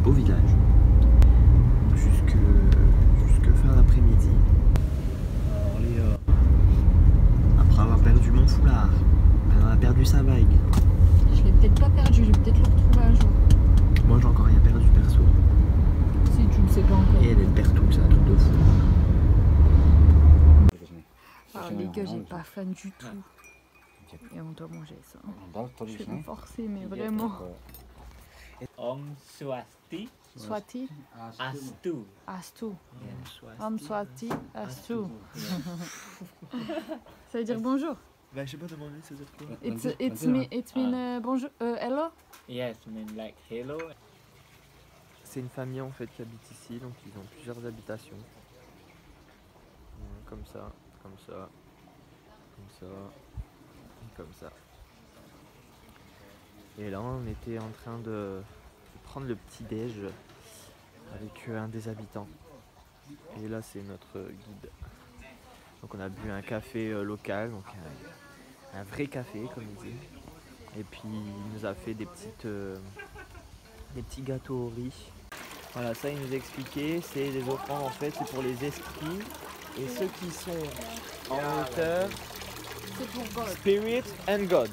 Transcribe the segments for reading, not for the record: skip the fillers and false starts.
beau village. Jusque fin d'après-midi. Après avoir perdu mon foulard, elle a perdu sa bague. Je l'ai peut-être pas perdu, je vais peut-être le retrouver un jour. Moi j'ai encore rien perdu perso. Si tu le sais pas encore. Et elle perd tout, c'est un truc de fou. Alors les gars, j'ai pas faim du tout. Et on doit manger ça. Je vais me forcer, mais vraiment. Om Swasti Swati, Astu. Astu. Om Swati, Astu. Ça veut dire bonjour. Bah je sais pas demander, ça veut dire quoi? It's mean bonjour, hello. Yes, mean like hello. C'est une famille en fait qui habite ici, donc ils ont plusieurs habitations. Comme ça, comme ça, comme ça, et comme ça. Et là on était en train de prendre le petit déj avec un des habitants. Et là c'est notre guide. Donc on a bu un café local, donc un vrai café comme il dit. Et puis il nous a fait des petits gâteaux au riz. Voilà, ça il nous a expliqué, c'est des offrandes en fait, c'est pour les esprits. Et ceux qui sont en hauteur, C'est pour God. Spirit and God.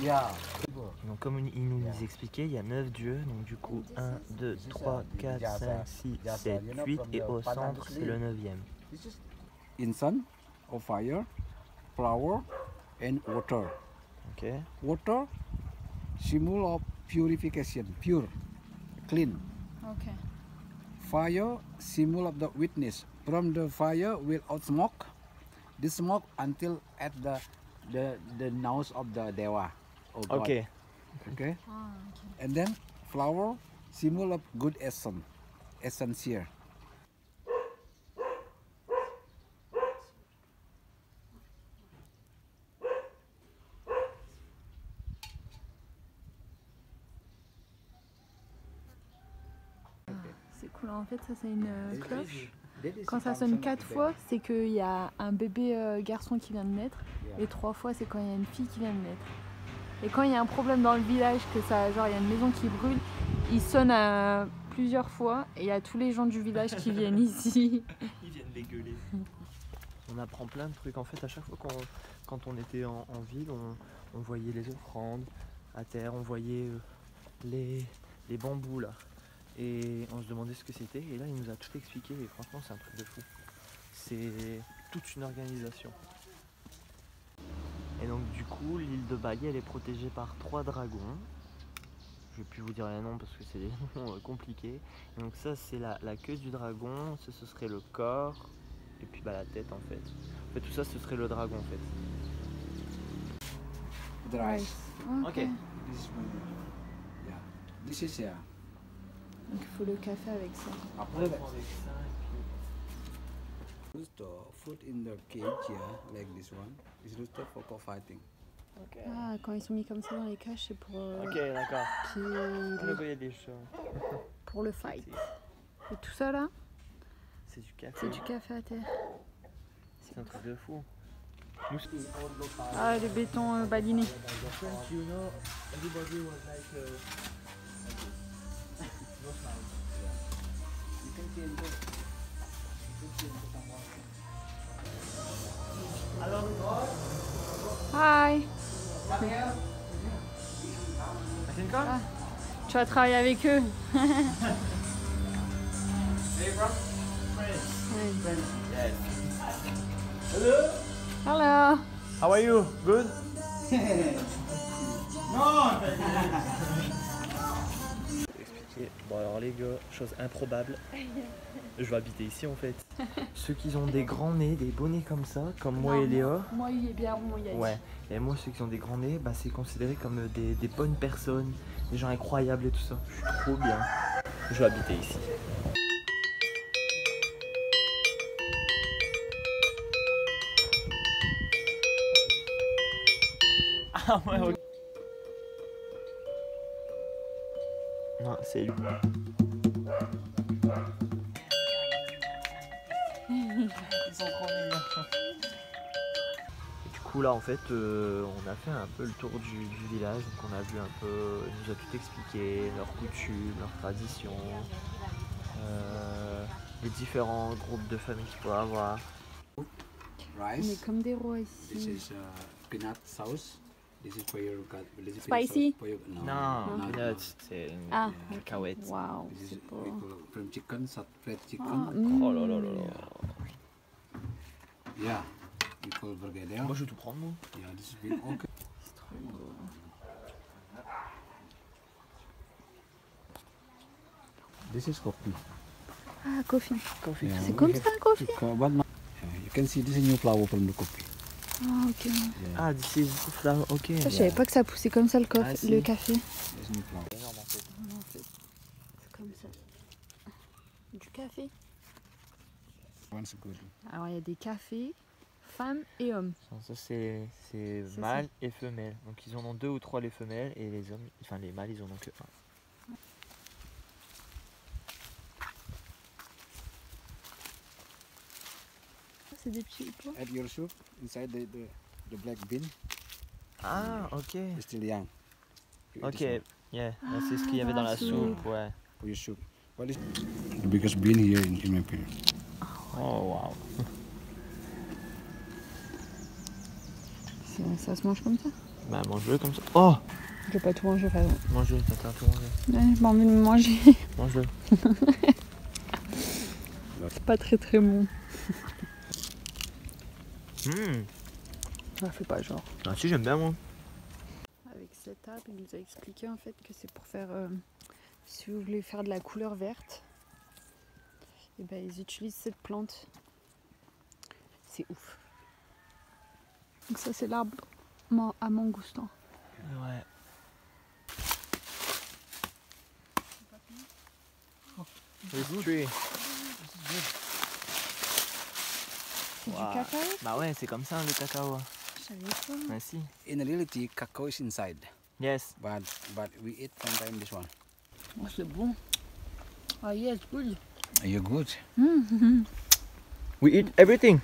Yeah. Donc comme il nous expliquait, il y a 9 dieux, donc du coup 1, 2, 3, 4, 5, 6, 7, 8 et au centre c'est le 9e. In sun or fire, flower and water. Okay. Water, symbol of purification, pure, clean. Okay. Fire, symbol of the witness. From the fire will out smoke. The smoke until at the nose of the Dewa. Or God. Okay. Okay. Ah, ok. And then flower, symbol of good essence, essence here. C'est cool, en fait ça c'est une cloche. Quand ça sonne 4 fois, c'est qu'il y a un bébé garçon qui vient de naître. Et 3 fois, c'est quand il y a une fille qui vient de naître. Et quand il y a un problème dans le village, que ça, genre il y a une maison qui brûle, il sonne plusieurs fois et il y a tous les gens du village qui viennent ici. Ils viennent les gueuler. On apprend plein de trucs. En fait, à chaque fois quand on était en ville, on voyait les offrandes à terre, on voyait les bambous là. Et on se demandait ce que c'était. Et là, il nous a tout expliqué. Et franchement, c'est un truc de fou. C'est toute une organisation. Et donc, du coup, l'île de Bali, elle est protégée par 3 dragons. Je vais plus vous dire les noms parce que c'est des noms compliqués. Et donc, ça, c'est la queue du dragon. Ça, ce serait le corps. Et puis, bah, la tête, en fait. En fait, tout ça, ce serait le dragon, en fait. The rice. Ok. This is yeah. This is yeah. Donc il faut le café avec ça. Après, rooster food in the cage here, like this one, is rooster for cockfighting. Ah, quand ils sont mis comme ça dans les cages, c'est pour, Ok, d'accord. qu'il- Il y a des chats. pour le fight. Et tout ça là, C'est du café. c'est du café à terre. C'est un truc de fou. Ah, le béton baliné. Hi. Ah, tu vas travailler avec eux. Hello. How are you? Good? Expliquer. Bon alors les gars, chose improbable. Je vais habiter ici en fait. Ceux qui ont des grands nez, des beaux nez comme ça, comme moi et Léa. Moi, il est bien rond, il y a dit. Ouais. Et moi ceux qui ont des grands nez, bah, c'est considéré comme des bonnes personnes, des gens incroyables et tout ça. Je suis trop bien. Je vais habiter ici. Ah ouais, ok. Non, c'est lui. Ils sont trop mignons. coup là en fait on a fait un peu le tour du village, donc on a vu un peu, il nous a tout expliqué, leurs coutumes, leurs traditions, les différents groupes de familles qu'il faut avoir. On est Rice. comme des rois This ici. is peanut sauce. This is for your Spicy? For your, Non, no. peanuts, c'est une Ah, cacahuète. waouh, This is c'est we beau. call from chicken, fried chicken. Ah, Oh là là là là. Yeah, we call bergedel. Moi je vais tout prendre moi. Yeah, this is been okay. c'est trop beau. This is coffee. Ah, coffee. Coffee. C'est comme ça un coffee? But no, you can see this is new flower from the coffee. Ah, ok. Yeah, Ah, this is flower, ok. Ça, je savais pas que ça poussait comme ça le, Ah, si. le café. this new flower. Énorme en fait. Non, en fait, c'est comme ça. Du café. One's good. Alors, il y a des cafés, femmes et hommes. Ça c'est Ça, mâle et femelle. Donc ils en ont 2 ou 3 les femelles et les hommes, enfin les mâles ils en ont que 1. C'est des petits pois. Add your soup inside the black bean. Ah ok. It's still young. You eat Ok, this yeah. Là, c'est ce qu'il y avait dans la soupe, ouais. one for your soup. What is the biggest bean here in my opinion? Oh wow. Ça se mange comme ça? Bah mange-le comme ça. Oh, Je vais pas tout manger, par exemple. mange-le, t'as tout mangé. Ouais, j'ai pas envie de me manger. Mange-le. C'est pas très très bon. Ça fait pas genre. Ah si j'aime bien moi. Avec cette table, il nous a expliqué en fait que c'est pour faire, si vous voulez faire de la couleur verte, et ben ils utilisent cette plante. C'est ouf. Donc ça c'est l'arbre à mangoustan. Ouais. This tree. C'est Wow. du cacao? Bah ouais, c'est comme ça le cacao. Je savais pas. Bah si. In reality, cacao is inside, Yes. but we eat sometimes this one. Oh, c'est bon. Ah yes, good. Are you good? We eat everything.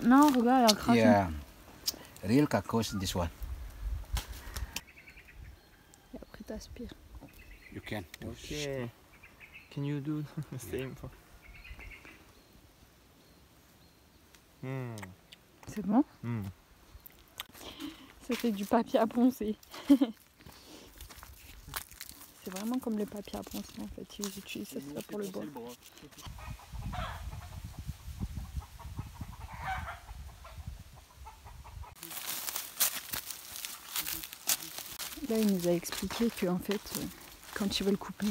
Non, regarde, elle a craché. Yeah. Real cacao is this one. Et après t'aspires. You can. Ok. Can you do the same? C'est bon? Ça fait du papier à poncer. C'est vraiment comme le papier à poncer en fait. Ils utilisent ça pour le bois. Là, il nous a expliqué que en fait, quand ils veulent couper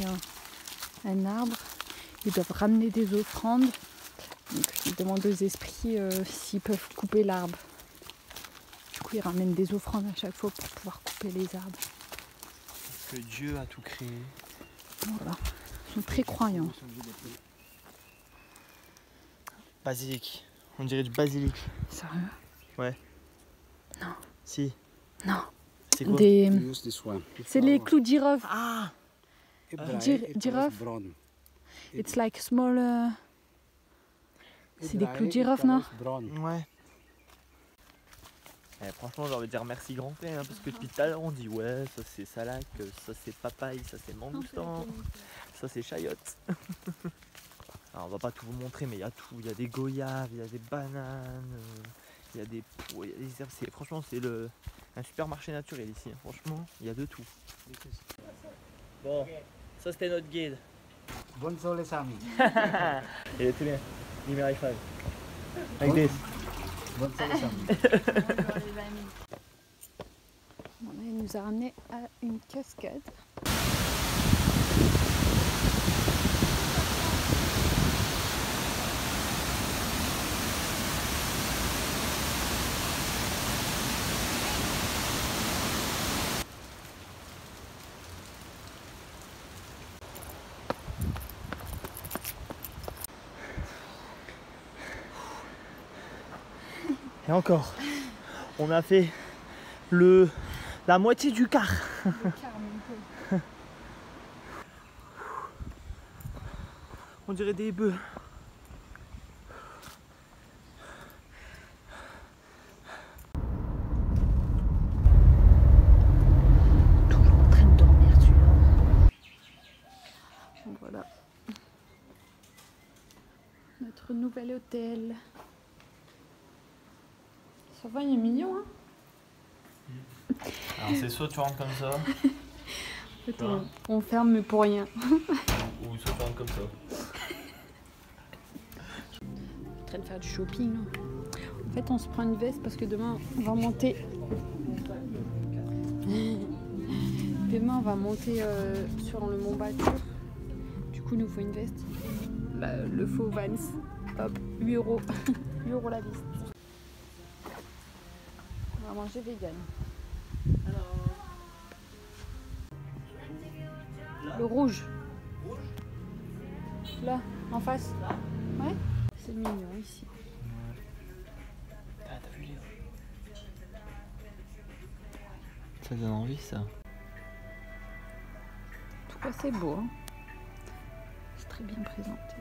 un arbre, ils doivent ramener des offrandes. Donc, ils demandent aux esprits s'ils peuvent couper l'arbre. Du coup, ils ramènent des offrandes à chaque fois pour pouvoir couper les arbres. Parce que Dieu a tout créé. Voilà. Ils sont très croyants. Basilic. On dirait du basilic. Sérieux? Si. Non. C'est quoi? Des... Use this one. C'est les clous de girofle. Ah. If Gir- dry, it giraffe. colors brown. It's like small. If C'est des dry, clous de it girofle, colors non? brown. Ouais. Franchement, j'ai envie de dire merci grand père, parce que depuis tout à l'heure on dit ouais, ça c'est salac, ça c'est papaye, ça c'est mangoustan, ça c'est chayotte. Alors on va pas tout vous montrer, mais il y a tout, il y a des goyaves, il y a des bananes, il y a des pois, il y a des herbes. Franchement, c'est un supermarché naturel ici, hein. Franchement, il y a de tout. Bon, ça c'était notre guide. Bon sole sami. Il est très bien. Give me high five. Like this. Bon sole sami. Bon, là, il nous a ramené à une cascade. Et encore, on a fait la moitié du quart. On dirait des bœufs. notre nouvel hôtel. Ça va, il est mignon, hein? Alors c'est soit tu rentres comme ça, En fait, on ferme mais pour rien. ou soit tu rentres comme ça. Je suis en train de faire du shopping. Là. En fait, on se prend une veste parce que demain, on va monter. Demain, on va monter sur le Mont Batur. Du coup, il nous faut une veste. Le faux Vans. Hop, 8 €. 8 € la veste. On va manger vegan. Le rouge. Là, en face. Ouais. C'est mignon ici. Ah, t'as vu les... Ça donne envie ça. En tout cas, c'est beau. Hein. C'est très bien présenté.